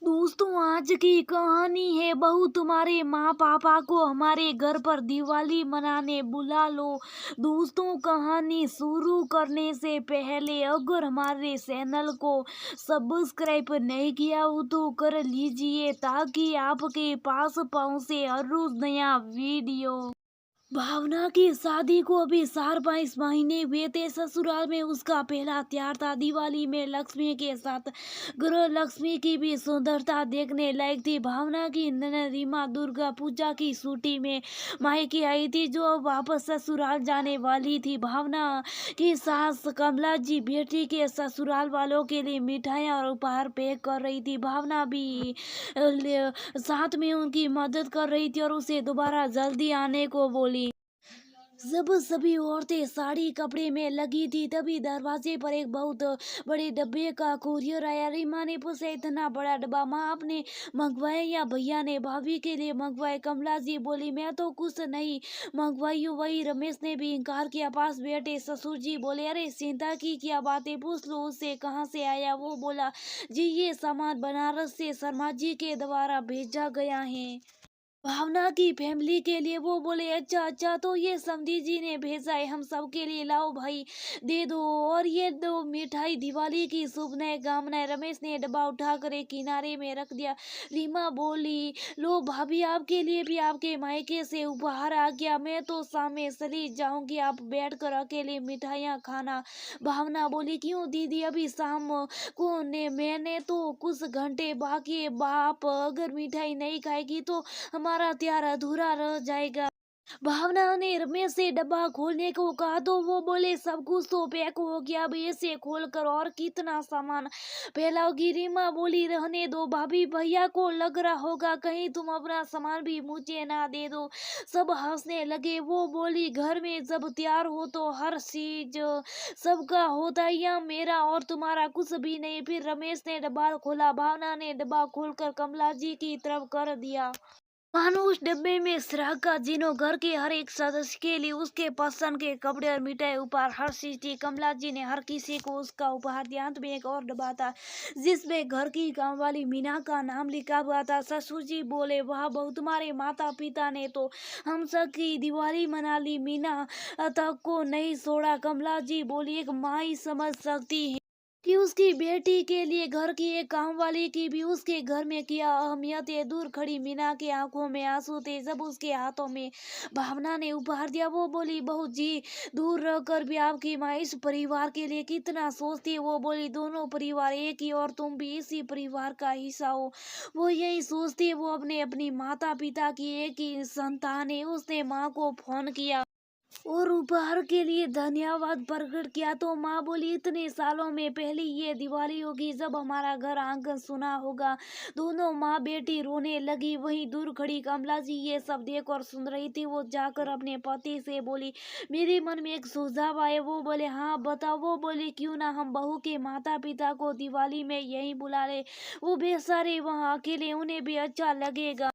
दोस्तों, आज की कहानी है बहू तुम्हारे माँ पापा को हमारे घर पर दिवाली मनाने बुला लो। दोस्तों, कहानी शुरू करने से पहले अगर हमारे चैनल को सब्सक्राइब नहीं किया हो तो कर लीजिए ताकि आपके पास पहुंचे हर रोज नया वीडियो। भावना की शादी को अभी 4-5 महीने हुए थे। ससुराल में उसका पहला त्योहार था। दिवाली में लक्ष्मी के साथ गृह लक्ष्मी की भी सुंदरता देखने लायक थी। भावना की ननद रीमा दुर्गा पूजा की छुट्टी में मायके आई थी, जो अब वापस ससुराल जाने वाली थी। भावना की सास कमला जी बेटी के ससुराल वालों के लिए मिठाइयाँ और उपहार पैक कर रही थी। भावना भी साथ में उनकी मदद कर रही थी और उसे दोबारा जल्दी आने को बोली। जब सभी औरतें साड़ी कपड़े में लगी थी तभी दरवाजे पर एक बहुत बड़े डब्बे का कुरियर आया। रीमा ने पूछा, इतना बड़ा डब्बा माँ आपने मंगवाया या भैया ने भाभी के लिए मंगवाए? कमला जी बोली, मैं तो कुछ नहीं मंगवाई हूँ। वही रमेश ने भी इनकार किया। पास बैठे ससुर जी बोले, अरे चिंता की क्या बात है, पूछ लो उससे कहाँ से आया। वो बोला, जी ये सामान बनारस से शर्मा जी के द्वारा भेजा गया है, भावना की फैमिली के लिए। वो बोले, अच्छा अच्छा, तो ये समधी जी ने भेजा है हम सबके लिए, लाओ भाई दे दो और ये दो मिठाई, दिवाली की शुभ कामनाएं। रमेश ने डब्बा उठाकर एक किनारे में रख दिया। रीमा बोली, लो भाभी, आपके लिए भी आपके मायके से उपहार आ गया। मैं तो शाम में चली जाऊंगी, आप बैठकर अकेले मिठाइयाँ खाना। भावना बोली, क्यों दीदी, अभी शाम को ने मैंने तो कुछ घंटे बाकी है। बाप अगर मिठाई नहीं खाएगी तो हमारा त्योहार अधूरा रह जाएगा। भावना ने रमेश से डब्बा खोलने को कहा तो वो बोले, सब कुछ तो पैक हो गया, अब इसे खोल कर और कितना सामान फैलाओगी। रीमा बोली, रहने दो भाभी, भैया को लग रहा होगा कहीं तुम अपना सामान भी मुझे ना दे दो। सब हंसने लगे। वो बोली, घर में जब तैयार हो तो हर चीज सबका होता है, या मेरा और तुम्हारा कुछ भी नहीं। फिर रमेश ने डब्बा खोला। भावना ने डब्बा खोलकर कमला जी की तरफ कर दिया, मानो उस डब्बे में श्राद्ध का जिनो घर के हर एक सदस्य के लिए उसके पसंद के कपड़े और मिठाई उपहार हर चीज थी। कमला जी ने हर किसी को उसका उपहार दिया। अंत में एक और डब्बा था जिसमें घर की काम वाली मीना का नाम लिखा हुआ था। ससुर जी बोले, वाह बहू, तुम्हारे माता पिता ने तो हम सब की दिवाली मना ली, मीना तक को नहीं छोड़ा। कमला जी बोली, एक माँ ही समझ सकती है कि उसकी बेटी के लिए घर की एक काम वाली की भी उसके घर में क्या अहमियत है। दूर खड़ी मीना की आंखों में आंसू थे जब उसके हाथों में भावना ने उपहार दिया। वो बोली, बहू जी, दूर रहकर भी आपकी माँ इस परिवार के लिए कितना सोचती है। वो बोली, दोनों परिवार एक ही और तुम भी इसी परिवार का हिस्सा हो, वो यही सोचती है। वो अपने अपनी माता पिता की एक ही संतान है। उसने माँ को फोन किया और उपहार के लिए धन्यवाद प्रकट किया तो माँ बोली, इतने सालों में पहली ये दिवाली होगी जब हमारा घर आंगन सुना होगा। दोनों माँ बेटी रोने लगी। वहीं दूर खड़ी कमला जी ये सब देख और सुन रही थी। वो जाकर अपने पति से बोली, मेरे मन में एक सुझाव आए। वो बोले, हाँ बताओ। वो बोली, क्यों ना हम बहू के माता पिता को दिवाली में यहीं बुला ले, वो बेचारे वहाँ अकेले, उन्हें भी अच्छा लगेगा।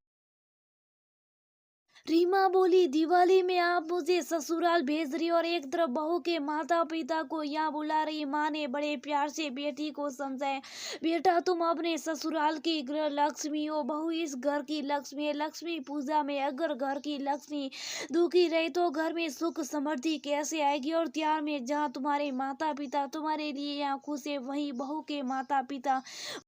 रीमा बोली, दिवाली में आप मुझे ससुराल भेज रही और एक तरफ बहू के माता पिता को यहाँ बुला रही। माँ ने बड़े प्यार से बेटी को समझाया, बेटा तुम अपने ससुराल की गृह लक्ष्मी हो, बहू इस घर की लक्ष्मी है। लक्ष्मी पूजा में अगर घर की लक्ष्मी दुखी रही तो घर में सुख समृद्धि कैसे आएगी। और त्योहार में जहाँ तुम्हारे माता पिता तुम्हारे लिए यहाँ खुश है, वहीं बहू के माता पिता,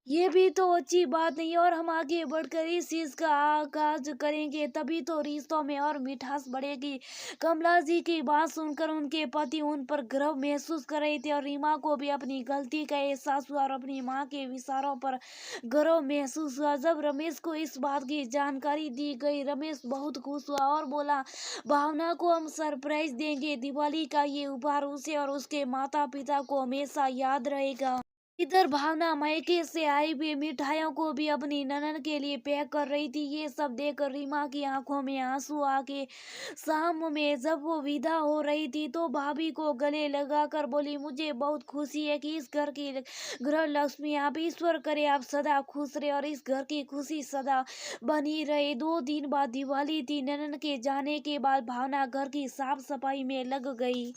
ये भी तो अच्छी बात नहीं है। और हम आगे बढ़कर इस चीज का आगाज करेंगे, तभी तो रिश्तों में और मिठास बढ़ेगी। कमला जी की बात सुनकर उनके पति उन पर गर्व महसूस कर रहे थे और रीमा को भी अपनी गलती का एहसास हुआ और अपनी माँ के विचारों पर गर्व महसूस हुआ। जब रमेश को इस बात की जानकारी दी गई, रमेश बहुत खुश हुआ और बोला, भावना को हम सरप्राइज देंगे। दिवाली का ये उपहार उसे और उसके माता पिता को हमेशा याद रहेगा। इधर भावना मायके से आई हुई मिठाइयों को भी अपनी ननद के लिए पैक कर रही थी। ये सब देखकर रीमा की आंखों में आंसू आके शाम में जब वो विदा हो रही थी तो भाभी को गले लगाकर बोली, मुझे बहुत खुशी है कि इस घर की गृह लक्ष्मी आप, ईश्वर करे आप सदा खुश रहे और इस घर की खुशी सदा बनी रहे। 2 दिन बाद दिवाली थी। ननद के जाने के बाद भावना घर की साफ सफाई में लग गई।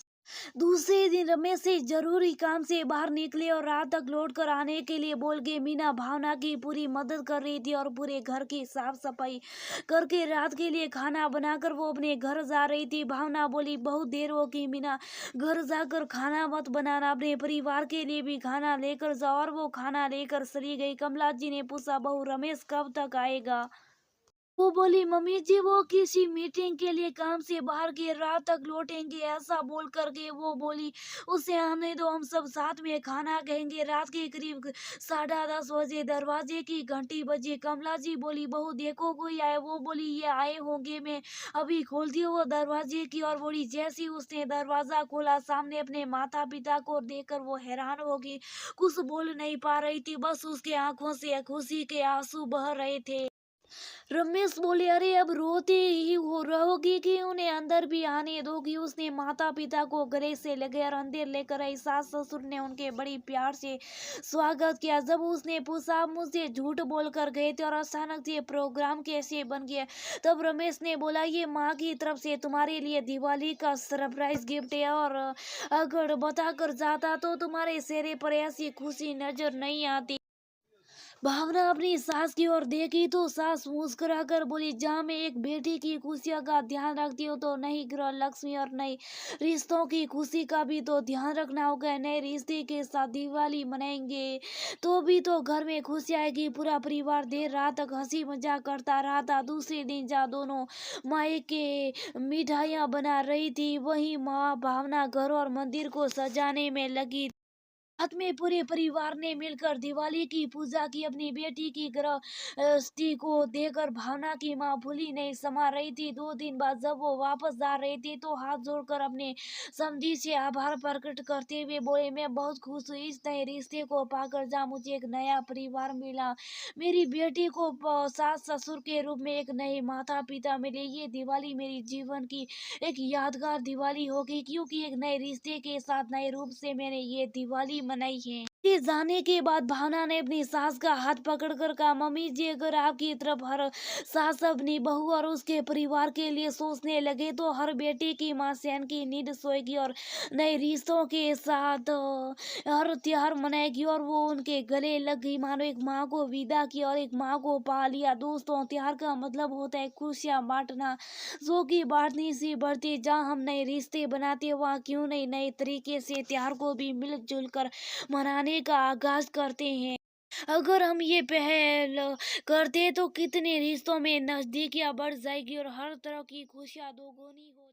दूसरे दिन रमेश से जरूरी काम से बाहर निकले और रात तक लौट कर आने के लिए बोल के मीना भावना की पूरी मदद कर रही थी और पूरे घर की साफ सफाई करके रात के लिए खाना बनाकर वो अपने घर जा रही थी। भावना बोली, बहुत देर हो गई मीना, घर जाकर खाना मत बनाना, अपने परिवार के लिए भी खाना लेकर जाओ। और वो खाना लेकर चली गई। कमला जी ने पूछा, बहू रमेश कब तक आएगा? वो बोली, मम्मी जी वो किसी मीटिंग के लिए काम से बाहर गए, रात तक लौटेंगे। ऐसा बोल करके वो बोली, उसे आने दो, हम सब साथ में खाना खाएंगे। रात के करीब 10:30 बजे दरवाजे की घंटी बजी। कमला जी बोली, बहू देखो कोई आए। वो बोली, ये आए होंगे, मैं अभी खोलती हूँ। वो दरवाजे की ओर बोली। जैसे ही उसने दरवाजा खोला, सामने अपने माता पिता को देखकर वो हैरान हो गई। कुछ बोल नहीं पा रही थी, बस उसके आंखों से खुशी के आंसू बह रहे थे। रमेश बोले, अरे अब रोते ही हो रहोगी कि उन्हें अंदर भी आने दोगी? उसने माता पिता को गले से लगे और अंदर लेकर आई। सास ससुर ने उनके बड़ी प्यार से स्वागत किया। जब उसने पूछा, आप मुझसे झूठ बोल कर गए थे और अचानक से प्रोग्राम कैसे बन गया? तब रमेश ने बोला, ये माँ की तरफ से तुम्हारे लिए दिवाली का सरप्राइज गिफ्ट है, और अगर बता कर जाता तो तुम्हारे चेहरे पर ऐसी खुशी नजर नहीं आती। भावना अपनी सास की ओर देखी तो सास मुस्कुराकर बोली, जहाँ मैं एक बेटी की खुशियों का ध्यान रखती हूँ तो नई ग्रह लक्ष्मी और नई रिश्तों की खुशी का भी तो ध्यान रखना होगा। नए रिश्ते के साथ दिवाली मनाएंगे तो भी तो घर में खुशी आएगी। पूरा परिवार देर रात तक हंसी मजाक करता रहा था। दूसरे दिन जहाँ दोनों मायके मिठाइयाँ बना रही थी, वहीं माँ भावना घर और मंदिर को सजाने में लगी। रात में पूरे परिवार ने मिलकर दिवाली की पूजा की। अपनी बेटी की गृहस्थी को देखकर भावना की माँ भूली नहीं समा रही थी। 2 दिन बाद जब वो वापस जा रही थी तो हाथ जोड़कर अपने समधी से आभार प्रकट करते हुए बोले, मैं बहुत खुश हुई इस नए रिश्ते को पाकर, जहाँ मुझे एक नया परिवार मिला। मेरी बेटी को सास ससुर के रूप में एक नए माता पिता मिले। ये दिवाली मेरी जीवन की एक यादगार दिवाली होगी, क्योंकि एक नए रिश्ते के साथ नए रूप से मैंने ये दिवाली मनाई है। ये जाने के बाद भावना ने अपनी सास का हाथ पकड़कर कहा, मम्मी जी अगर आपकी तरफ हर सास अपनी बहू और उसके परिवार के लिए सोचने लगे तो हर बेटे की माँ चैन की नींद सोएगी और नए रिश्तों के साथ हर त्योहार मनाएगी। और वो उनके गले लग गई, मानो एक माँ को विदा किया और एक माँ को पा लिया। दोस्तों, त्योहार का मतलब होता है खुशियाँ बांटना, जो कि बांटने से बढ़ती। जहाँ हम नए रिश्ते बनाते हैं, वहाँ क्यों नहीं नए तरीके से त्योहार को भी मिलजुल कर मनाने का आगाज करते हैं। अगर हम ये पहल करते तो कितने रिश्तों में नजदीकियां बढ़ जाएगी और हर तरह की खुशियां दोगुनी हो